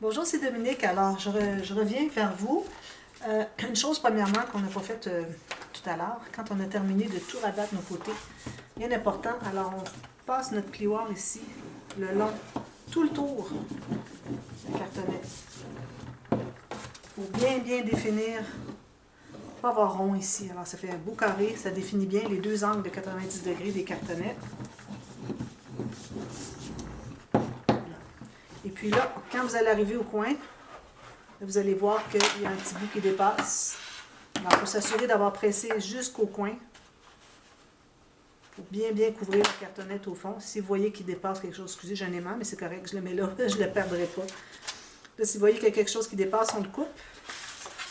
Bonjour, c'est Dominique. Alors, je reviens vers vous. Une chose, premièrement, qu'on n'a pas faite tout à l'heure, quand on a terminé de tout rabattre nos côtés, bien important. Alors, on passe notre plioir ici, le long, tout le tour du cartonnet. Pour bien définir, pas avoir rond ici. Alors, ça fait un beau carré, ça définit bien les deux angles de 90 degrés des cartonnets. Et puis là, quand vous allez arriver au coin, vous allez voir qu'il y a un petit bout qui dépasse. Alors, il faut s'assurer d'avoir pressé jusqu'au coin pour bien couvrir la cartonnette au fond. Si vous voyez qu'il dépasse quelque chose, excusez, j'en ai marre, mais c'est correct, je le mets là, je ne le perdrai pas. Là, si vous voyez qu'il y a quelque chose qui dépasse, on le coupe.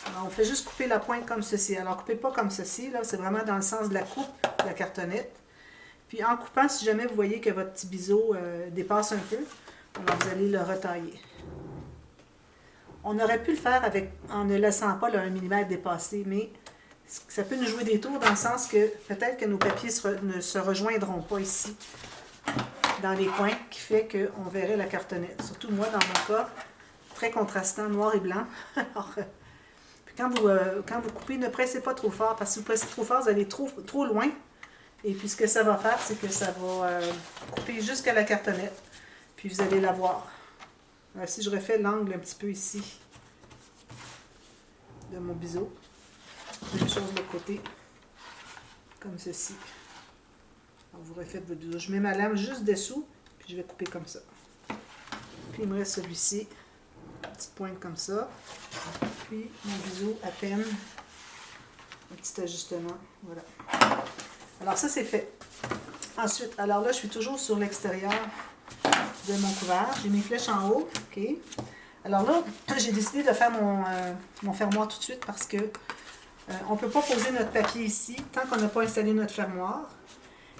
Alors, on fait juste couper la pointe comme ceci. Alors, coupez pas comme ceci, là, c'est vraiment dans le sens de la coupe de la cartonnette. Puis, en coupant, si jamais vous voyez que votre petit biseau dépasse un peu, alors vous allez le retailler. On aurait pu le faire en ne laissant pas le 1 mm dépasser, mais ça peut nous jouer des tours dans le sens que peut-être que nos papiers ne se rejoindront pas ici, dans les coins, qui fait qu'on verrait la cartonnette. Surtout moi, dans mon cas, très contrastant, noir et blanc. Alors, puis quand vous coupez, ne pressez pas trop fort, parce que si vous pressez trop fort, vous allez trop loin. Et puis ce que ça va faire, c'est que ça va couper jusqu'à la cartonnette. Puis vous allez la voir. Alors, si je refais l'angle un petit peu ici de mon biseau, même chose de l'autre côté, comme ceci. Alors, vous refaites votre biseau. Je mets ma lame juste dessous, puis je vais couper comme ça. Puis il me reste celui-ci, petite pointe comme ça. Puis mon biseau à peine, un petit ajustement, voilà. Alors ça c'est fait. Ensuite, alors là je suis toujours sur l'extérieur de mon couvert. J'ai mes flèches en haut. OK. Alors là, j'ai décidé de faire mon fermoir tout de suite parce que on ne peut pas poser notre papier ici tant qu'on n'a pas installé notre fermoir.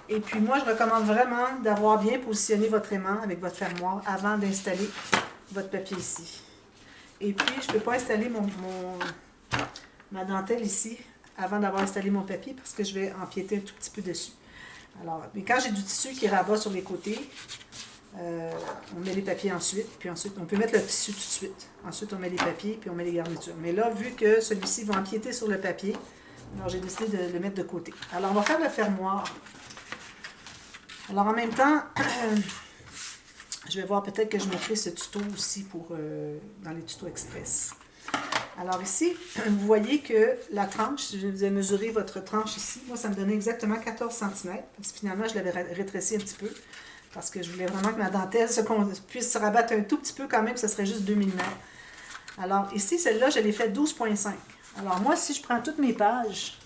Et puis moi, je recommande vraiment d'avoir bien positionné votre aimant avec votre fermoir avant d'installer votre papier ici. Et puis, je ne peux pas installer ma dentelle ici avant d'avoir installé mon papier parce que je vais empiéter un tout petit peu dessus. Alors, mais quand j'ai du tissu qui rabat sur les côtés, on met les papiers ensuite, puis ensuite, on peut mettre le tissu tout de suite. Ensuite, on met les papiers, puis on met les garnitures. Mais là, vu que celui-ci va empiéter sur le papier, alors j'ai décidé de le mettre de côté. Alors, on va faire le fermoir. Alors, en même temps, je vais voir peut-être que je mettrai ce tuto aussi dans les tutos express. Alors ici, vous voyez que la tranche, je vous ai mesuré votre tranche ici. Moi, ça me donnait exactement 14 cm. Parce que finalement, je l'avais rétréci un petit peu. Parce que je voulais vraiment que ma dentelle puisse se rabattre un tout petit peu quand même, ce serait juste 2 mm. Alors ici, celle-là, je l'ai fait 12,5. Alors moi, si je prends toutes mes pages,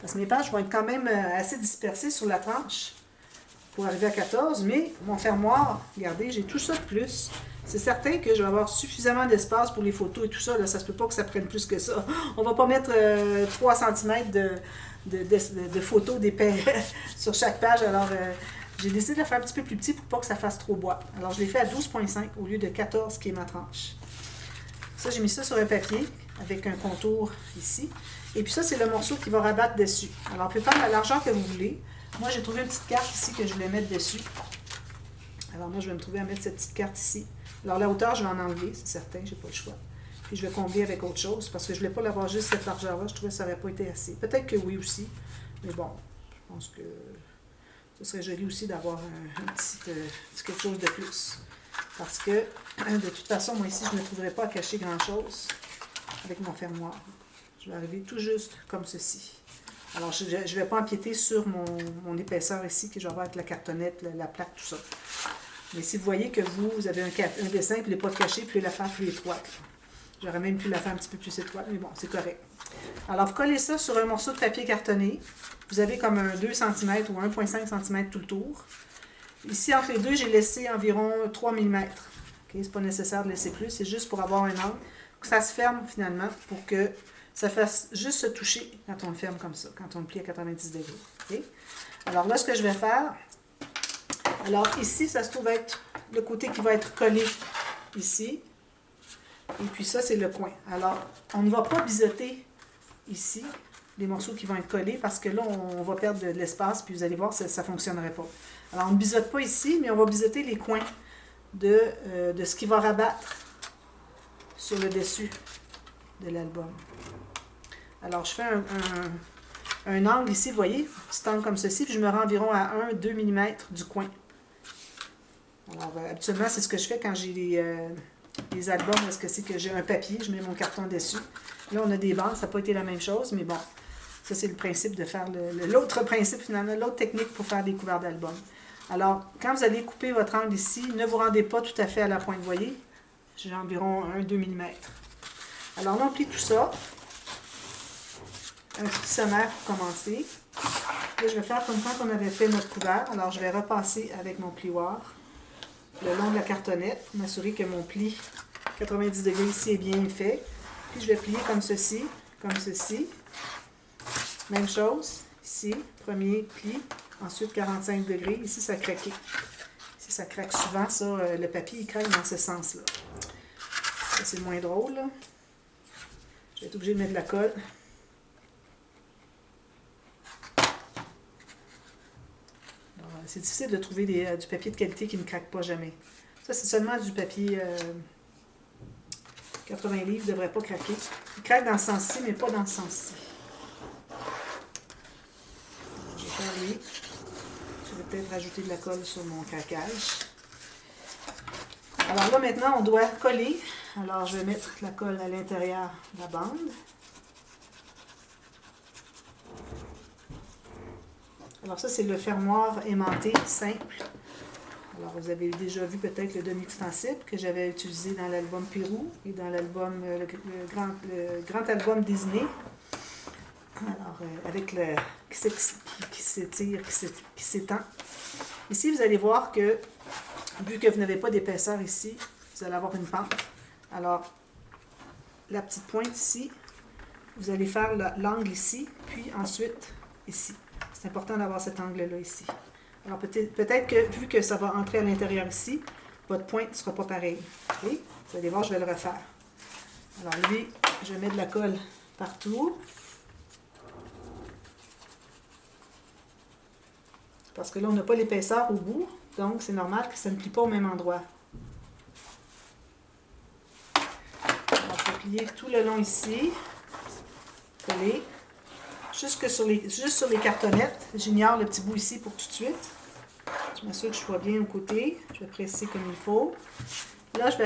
parce que mes pages vont être quand même assez dispersées sur la tranche pour arriver à 14, mais mon fermoir, regardez, j'ai tout ça de plus. C'est certain que je vais avoir suffisamment d'espace pour les photos et tout ça. Là, ça se peut pas que ça prenne plus que ça. On va pas mettre 3 cm de photos d'épais sur chaque page. Alors, j'ai décidé de la faire un petit peu plus petit pour pas que ça fasse trop boîte. Alors, je l'ai fait à 12,5 au lieu de 14 qui est ma tranche. Ça, j'ai mis ça sur un papier avec un contour ici. Et puis ça, c'est le morceau qui va rabattre dessus. Alors, on peut prendre la largeur que vous voulez. Moi, j'ai trouvé une petite carte ici que je voulais mettre dessus. Alors, moi, je vais me trouver à mettre cette petite carte ici. Alors, la hauteur, je vais en enlever, c'est certain, j'ai pas le choix. Puis, je vais combler avec autre chose parce que je voulais pas l'avoir juste cette largeur-là. Je trouvais que ça n'aurait pas été assez. Peut-être que oui aussi. Mais bon, je pense que ce serait joli aussi d'avoir un petit quelque chose de plus. Parce que, de toute façon, moi ici, je ne trouverai pas à cacher grand-chose avec mon fermoir. Je vais arriver tout juste comme ceci. Alors, je ne vais pas empiéter sur mon épaisseur ici que je vais avoir avec la cartonnette, la plaque, tout ça. Mais si vous voyez que vous avez un dessin, puis il n'est pas caché, puis la faire plus étroite. J'aurais même pu la faire un petit peu plus étroite, mais bon, c'est correct. Alors, vous collez ça sur un morceau de papier cartonné. Vous avez comme un 2 cm ou 1,5 cm tout le tour. Ici, entre les deux, j'ai laissé environ 3 mm. Okay? Ce n'est pas nécessaire de laisser plus, c'est juste pour avoir un angle. Que ça se ferme finalement pour que ça fasse juste se toucher quand on le ferme comme ça, quand on le plie à 90 degrés. Okay? Alors là, ce que je vais faire, alors ici, ça se trouve être le côté qui va être collé ici. Et puis ça, c'est le coin. Alors, on ne va pas biseauter ici les morceaux qui vont être collés parce que là, on va perdre de l'espace, puis vous allez voir, ça ne fonctionnerait pas. Alors, on ne biseaute pas ici, mais on va biseauter les coins de ce qui va rabattre sur le dessus de l'album. Alors, je fais un angle ici, vous voyez, petit angle comme ceci, puis je me rends environ à 1-2 mm du coin. Alors, habituellement, c'est ce que je fais quand j'ai les albums, parce que c'est que j'ai un papier, je mets mon carton dessus. Là, on a des bandes, ça n'a pas été la même chose, mais bon, ça, c'est le principe de faire l'autre principe, finalement, l'autre technique pour faire des couverts d'albums. Alors, quand vous allez couper votre angle ici, ne vous rendez pas tout à fait à la pointe, vous voyez, j'ai environ 1-2 mm. Alors là, on plie tout ça. Un petit sommaire pour commencer. Là, je vais faire comme quand on avait fait notre couvert. Alors, je vais repasser avec mon plioir le long de la cartonnette pour m'assurer que mon pli 90 degrés ici est bien fait. Puis, je vais plier comme ceci, comme ceci. Même chose, ici, premier pli. Ensuite, 45 degrés. Ici, ça craque. Ici, ça craque souvent. Ça, le papier, il craque dans ce sens-là. Ça, c'est moins drôle, là. Je vais être obligée de mettre de la colle. C'est difficile de trouver du papier de qualité qui ne craque pas jamais. Ça, c'est seulement du papier 80 livres, il ne devrait pas craquer. Il craque dans ce sens-ci, mais pas dans ce sens-ci. Je vais faire lui. Je vais peut-être rajouter de la colle sur mon craquage. Alors là, maintenant, on doit coller. Alors, je vais mettre la colle à l'intérieur de la bande. Alors ça, c'est le fermoir aimanté simple. Alors, vous avez déjà vu peut-être le demi-extensible que j'avais utilisé dans l'album Pérou et dans l'album, le grand album Disney. Alors, avec le qui s'étire, qui s'étend. Ici, vous allez voir que, vu que vous n'avez pas d'épaisseur ici, vous allez avoir une pente. Alors, la petite pointe ici, vous allez faire l'angle ici, puis ensuite ici. C'est important d'avoir cet angle-là ici. Alors, peut-être que, vu que ça va entrer à l'intérieur ici, votre pointe ne sera pas pareille. Okay? Vous allez voir, je vais le refaire. Alors, lui, je mets de la colle partout. Parce que là, on n'a pas l'épaisseur au bout, donc c'est normal que ça ne plie pas au même endroit. Alors, je vais plier tout le long ici. Coller. Juste sur les cartonnettes. J'ignore le petit bout ici pour tout de suite. Je m'assure que je sois bien au côté. Je vais presser comme il faut. Là, je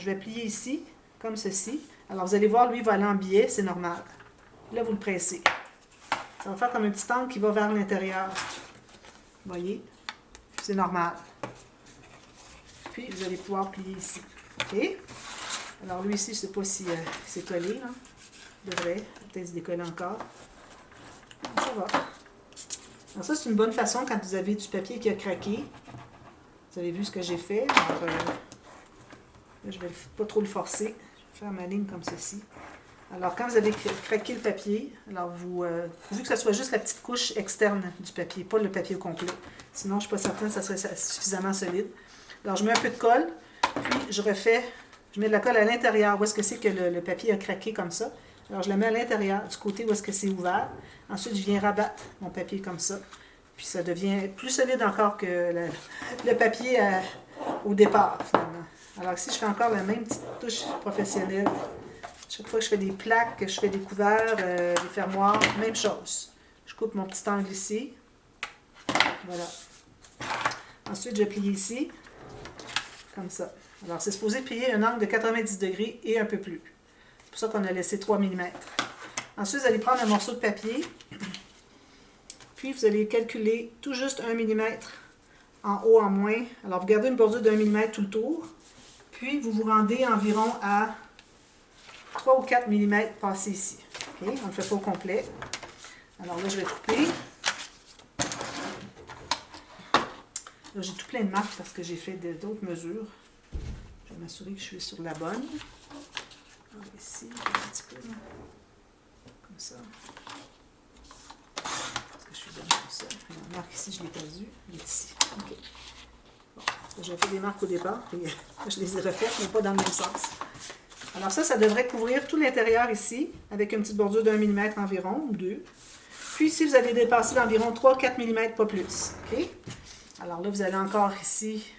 vais plier ici, comme ceci. Alors, vous allez voir, lui, il va aller en biais, c'est normal. Là, vous le pressez. Ça va faire comme un petit angle qui va vers l'intérieur. Vous voyez? C'est normal. Puis, vous allez pouvoir plier ici. OK? Alors, lui ici, je ne sais pas si c'est collé. Là. Il devrait peut-être se décoller encore. Ça va. Alors ça, c'est une bonne façon quand vous avez du papier qui a craqué. Vous avez vu ce que j'ai fait. Alors, là, je ne vais pas trop le forcer. Je vais faire ma ligne comme ceci. Alors, quand vous avez craqué le papier, alors pourvu que ce soit juste la petite couche externe du papier, pas le papier au complet. Sinon, je ne suis pas certaine que ça serait suffisamment solide. Alors, je mets un peu de colle, puis je mets de la colle à l'intérieur. Où est-ce que c'est que le papier a craqué comme ça? Alors, je la mets à l'intérieur, du côté où est-ce que c'est ouvert. Ensuite, je viens rabattre mon papier comme ça. Puis, ça devient plus solide encore que le papier au départ, finalement. Alors, ici, je fais encore la même petite touche professionnelle. Chaque fois que je fais des plaques, que je fais des couverts, des fermoirs, même chose. Je coupe mon petit angle ici. Voilà. Ensuite, je plie ici, comme ça. Alors, c'est supposé plier un angle de 90 degrés et un peu plus. C'est pour ça qu'on a laissé 3 mm. Ensuite, vous allez prendre un morceau de papier, puis vous allez calculer tout juste 1 mm en haut, en moins. Alors, vous gardez une bordure de 1 mm tout le tour, puis vous vous rendez environ à 3 ou 4 mm passés ici. Okay? On ne le fait pas au complet. Alors là, je vais couper. Là, j'ai tout plein de marques parce que j'ai fait d'autres mesures. Je vais m'assurer que je suis sur la bonne. Alors ici, un petit peu. Comme ça. Est-ce que je suis bonne comme ça? La marque ici, je ne l'ai pas vue. Elle est ici. OK. Bon. J'ai fait des marques au départ. Et je les ai refaites, mais pas dans le même sens. Alors ça devrait couvrir tout l'intérieur ici, avec une petite bordure d'1 mm environ, ou 2. Puis ici, vous allez dépasser d'environ 3-4 mm, pas plus. OK? Alors là, vous allez encore ici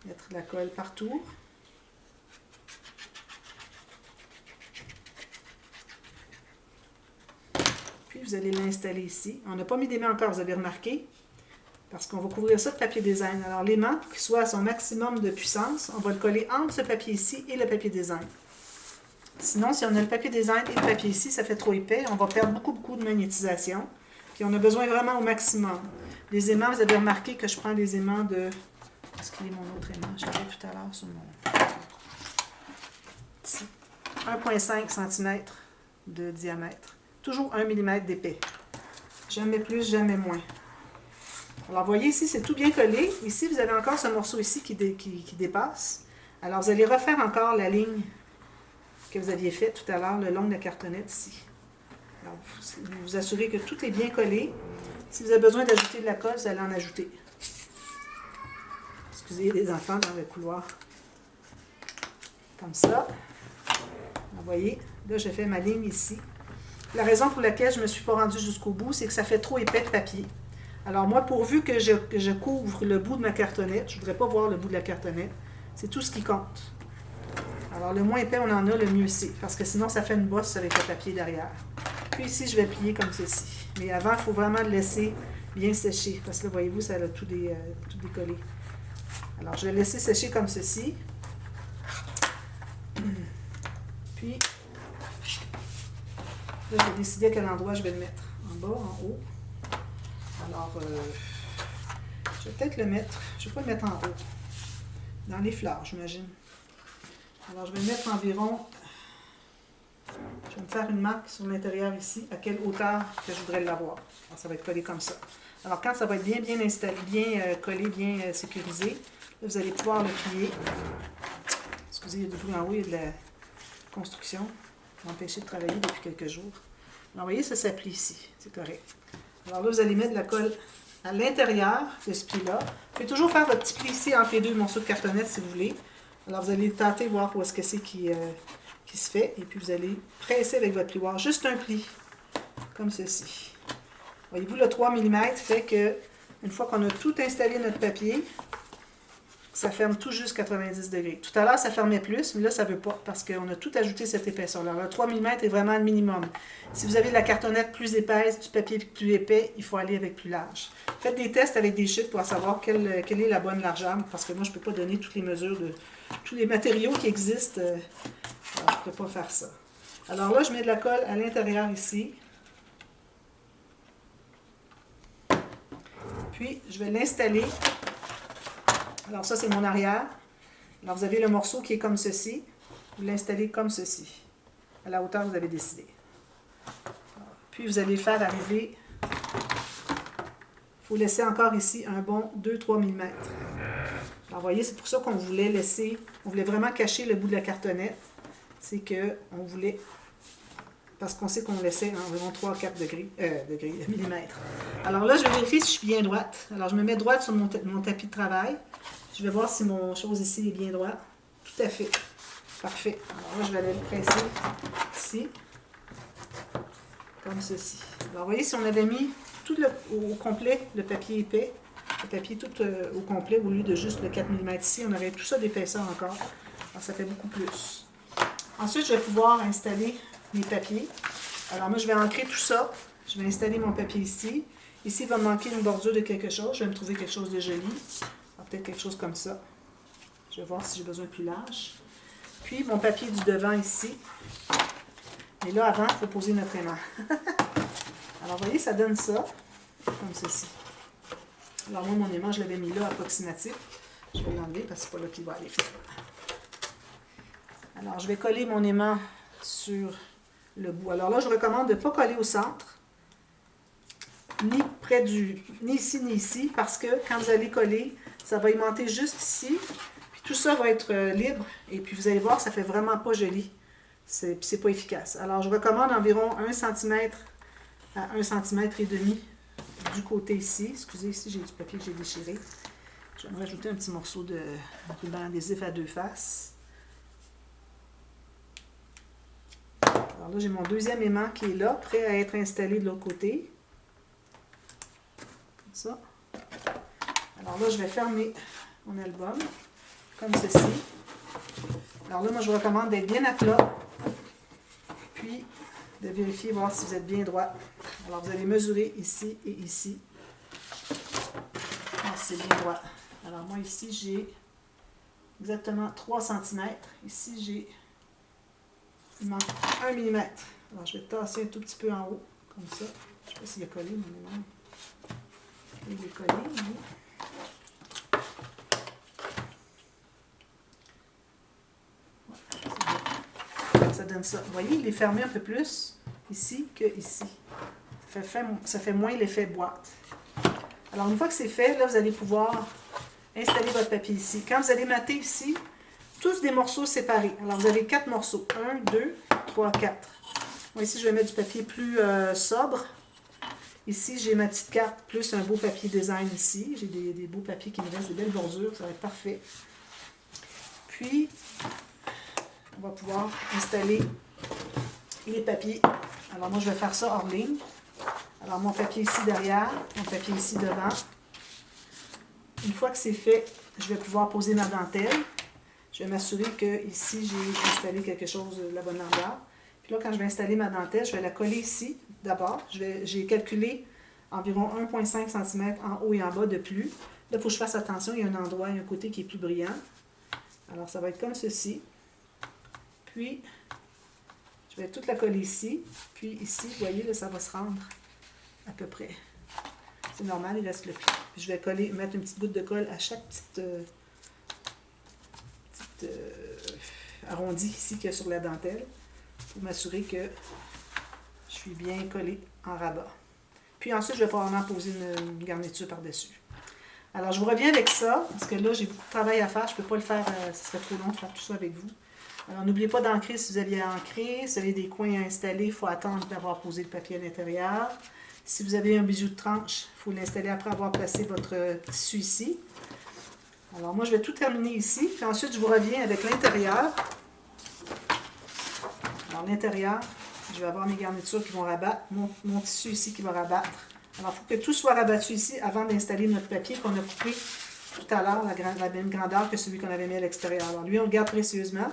mettre de la colle partout. Puis vous allez l'installer ici. On n'a pas mis d'aimant encore, vous avez remarqué, parce qu'on va couvrir ça de papier design. Alors l'aimant, pour qu'il soit à son maximum de puissance, on va le coller entre ce papier ici et le papier design. Sinon, si on a le papier design et le papier ici, ça fait trop épais, on va perdre beaucoup de magnétisation. Puis on a besoin vraiment au maximum. Les aimants, vous avez remarqué que je prends des aimants de... Est-ce qu'il est mon autre aimant? Je l'avais tout à l'heure sur mon... Ici. 1,5 cm de diamètre. Toujours 1 mm d'épais. Jamais plus, jamais moins. Alors, vous voyez ici, c'est tout bien collé. Ici, vous avez encore ce morceau ici qui dépasse. Alors, vous allez refaire encore la ligne que vous aviez faite tout à l'heure, le long de la cartonnette ici. Alors, vous vous assurez que tout est bien collé. Si vous avez besoin d'ajouter de la colle, vous allez en ajouter. Excusez, il y a des enfants dans le couloir. Comme ça. Vous voyez, là, j'ai fait ma ligne ici. La raison pour laquelle je ne me suis pas rendue jusqu'au bout, c'est que ça fait trop épais de papier. Alors moi, pourvu que je couvre le bout de ma cartonnette, je ne voudrais pas voir le bout de la cartonnette, c'est tout ce qui compte. Alors le moins épais on en a, le mieux c'est, parce que sinon ça fait une bosse avec le papier derrière. Puis ici, je vais plier comme ceci. Mais avant, il faut vraiment le laisser bien sécher, parce que là, voyez-vous, ça a tout décollé. Alors je vais le laisser sécher comme ceci. Puis, là, je vais décider à quel endroit je vais le mettre. En bas, en haut. Alors, je vais peut-être le mettre, je ne vais pas le mettre en haut. Dans les fleurs, j'imagine. Alors, je vais le mettre environ, je vais me faire une marque sur l'intérieur ici, à quelle hauteur que je voudrais l'avoir. Alors, ça va être collé comme ça. Alors, quand ça va être bien installé, bien collé, bien sécurisé, là, vous allez pouvoir le plier. Excusez, il y a du bruit en haut, il y a de la construction. Ça m'a empêché de travailler depuis quelques jours. Alors, vous voyez, ça s'applique ici. C'est correct. Alors là, vous allez mettre de la colle à l'intérieur de ce pli-là. Vous pouvez toujours faire votre petit pli ici entre les deux morceaux de cartonnette si vous voulez. Alors, vous allez tenter, voir où est-ce que c'est qui se fait. Et puis, vous allez presser avec votre plioir. Juste un pli, comme ceci. Voyez-vous, le 3 mm fait que, une fois qu'on a tout installé notre papier, ça ferme tout juste 90 degrés. Tout à l'heure, ça fermait plus, mais là, ça ne veut pas, parce qu'on a tout ajouté cette épaisseur-là. Le 3 mm est vraiment le minimum. Si vous avez de la cartonnette plus épaisse, du papier plus épais, il faut aller avec plus large. Faites des tests avec des chutes pour savoir quelle est la bonne largeur, parce que moi, je ne peux pas donner toutes les mesures de tous les matériaux qui existent. Alors, je ne pourrais pas faire ça. Alors là, je mets de la colle à l'intérieur ici. Puis, je vais l'installer. Alors ça, c'est mon arrière. Alors vous avez le morceau qui est comme ceci. Vous l'installez comme ceci, à la hauteur que vous avez décidé. Puis vous allez le faire arriver. Il faut laisser encore ici un bon 2-3 mm. Alors vous voyez, c'est pour ça qu'on voulait laisser, on voulait vraiment cacher le bout de la cartonnette. C'est qu'on voulait, parce qu'on sait qu'on laissait environ 3-4 millimètres. Alors là, je vais vérifier si je suis bien droite. Alors je me mets droite sur mon tapis de travail. Je vais voir si mon chose ici est bien droit. Tout à fait. Parfait. Alors là, je vais aller le presser ici. Comme ceci. Alors, vous voyez, si on avait mis tout au complet, le papier épais, le papier tout au complet, au lieu de juste le 4 mm ici, on aurait tout ça d'épaisseur encore. Alors, ça fait beaucoup plus. Ensuite, je vais pouvoir installer mes papiers. Alors, moi, je vais ancrer tout ça. Je vais installer mon papier ici. Ici, il va me manquer une bordure de quelque chose. Je vais me trouver quelque chose de joli. Peut-être quelque chose comme ça. Je vais voir si j'ai besoin de plus large. Puis, mon papier du devant ici. Et là, avant, il faut poser notre aimant. Alors, vous voyez, ça donne ça, comme ceci. Alors, moi, mon aimant, je l'avais mis là, approximatif. Je vais l'enlever parce que c'est pas là qu'il va aller. Alors, je vais coller mon aimant sur le bout. Alors là, je recommande de ne pas coller au centre, ni près ni ici, parce que quand vous allez coller, ça va aimanter juste ici, puis tout ça va être libre, et puis vous allez voir, ça fait vraiment pas joli. C'est pas efficace. Alors, je recommande environ 1 cm à 1,5 cm du côté ici. Excusez, ici, j'ai du papier que j'ai déchiré. Je vais me rajouter un petit morceau de ruban adhésif à 2 faces. Alors là, j'ai mon deuxième aimant qui est là, prêt à être installé de l'autre côté. Comme ça. Alors là, je vais fermer mon album, comme ceci. Alors là, moi, je vous recommande d'être bien à plat, puis de vérifier, voir si vous êtes bien droit Alors, vous allez mesurer ici et ici. C'est bien droit. Alors, moi, ici, j'ai exactement 3 cm. Ici, j'ai... Il manque 1 mm. Alors, je vais tasser un tout petit peu en haut, comme ça. Je ne sais pas s'il est collé, mais non. Il est collé, oui. Ouais, ça donne ça. Vous voyez, il est fermé un peu plus ici que ici. Ça fait moins l'effet boîte. Alors, une fois que c'est fait, là, vous allez pouvoir installer votre papier ici. Quand vous allez mater ici, tous des morceaux séparés. Alors, vous avez 4 morceaux. 1, 2, 3, 4. Moi, ici, je vais mettre du papier plus sobre. Ici, j'ai ma petite carte plus un beau papier design ici. J'ai des beaux papiers qui me restent, des belles bordures. Ça va être parfait. Puis, on va pouvoir installer les papiers. Alors, moi, je vais faire ça hors ligne. Alors, mon papier ici derrière, mon papier ici devant. Une fois que c'est fait, je vais pouvoir poser ma dentelle. Je vais m'assurer que ici j'ai installé quelque chose de la bonne longueur. Puis là, quand je vais installer ma dentelle, je vais la coller ici d'abord. J'ai calculé environ 1,5 cm en haut et en bas de plus. Là, il faut que je fasse attention, il y a un endroit, il y a un côté qui est plus brillant. Alors, ça va être comme ceci. Puis, je vais toute la coller ici. Puis ici, vous voyez, là, ça va se rendre à peu près. C'est normal, il reste le pli. Puis je vais coller, mettre une petite goutte de colle à chaque petite arrondi ici qu'il y a sur la dentelle pour m'assurer que je suis bien collée en rabat. Puis ensuite, je vais probablement poser une garniture par-dessus. Alors, je vous reviens avec ça, parce que là, j'ai beaucoup de travail à faire. Je ne peux pas le faire, ce serait trop long de faire tout ça avec vous. Alors, n'oubliez pas d'ancrer si vous aviez à ancrer. Si vous avez des coins à installer, il faut attendre d'avoir posé le papier à l'intérieur. Si vous avez un bijou de tranche, il faut l'installer après avoir placé votre tissu ici. Alors, moi, je vais tout terminer ici. Puis ensuite, je vous reviens avec l'intérieur. Alors, l'intérieur, je vais avoir mes garnitures qui vont rabattre. Mon tissu ici qui va rabattre. Alors, il faut que tout soit rabattu ici avant d'installer notre papier qu'on a coupé tout à l'heure, la même grandeur que celui qu'on avait mis à l'extérieur. Alors, lui, on le garde précieusement.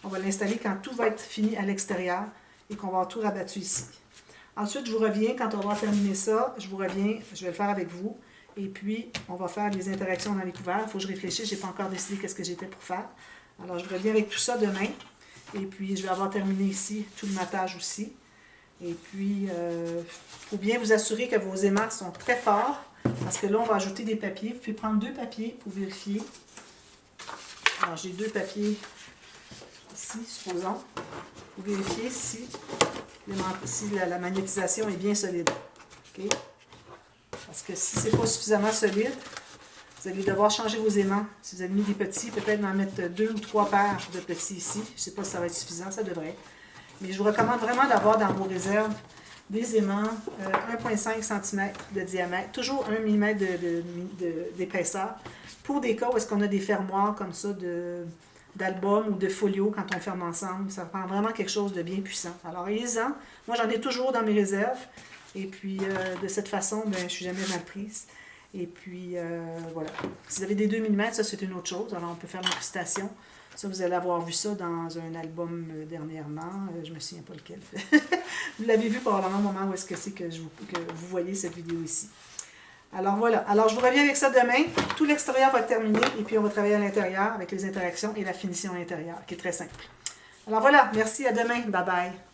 On va l'installer quand tout va être fini à l'extérieur et qu'on va avoir tout rabattu ici. Ensuite, je vous reviens, quand on va terminer ça, je vous reviens, je vais le faire avec vous. Et puis, on va faire des interactions dans les couverts. Il faut que je réfléchisse, je n'ai pas encore décidé qu'est-ce que j'étais pour faire. Alors, je vous reviens avec tout ça demain. Et puis, je vais avoir terminé ici, tout le matage aussi. Et puis, il faut bien vous assurer que vos aimants sont très forts. Parce que là, on va ajouter des papiers. Vous pouvez prendre 2 papiers pour vérifier. Alors, j'ai 2 papiers ici, supposons. Pour vérifier si la magnétisation est bien solide. Okay? Parce que si ce n'est pas suffisamment solide, vous allez devoir changer vos aimants. Si vous avez mis des petits, peut-être en mettre 2 ou 3 paires de petits ici. Je ne sais pas si ça va être suffisant, ça devrait. Mais je vous recommande vraiment d'avoir dans vos réserves des aimants 1,5 cm de diamètre, toujours 1 mm d'épaisseur, pour des cas où est-ce qu'on a des fermoirs comme ça d'albums ou de folios quand on ferme ensemble. Ça prend vraiment quelque chose de bien puissant. Alors, ayez-en. Moi, j'en ai toujours dans mes réserves. Et puis, de cette façon, ben, je ne suis jamais mal prise. Et puis, voilà. Si vous avez des 2 mm, ça, c'est une autre chose. Alors, on peut faire l'incrustation. Ça, vous allez avoir vu ça dans un album dernièrement. Je ne me souviens pas lequel. Vous l'avez vu probablement au moment où est-ce que c'est que vous voyez cette vidéo ici. Alors, voilà. Alors, je vous reviens avec ça demain. Tout l'extérieur va être terminé. Et puis, on va travailler à l'intérieur avec les interactions et la finition à l'intérieur, qui est très simple. Alors, voilà. Merci. À demain. Bye bye.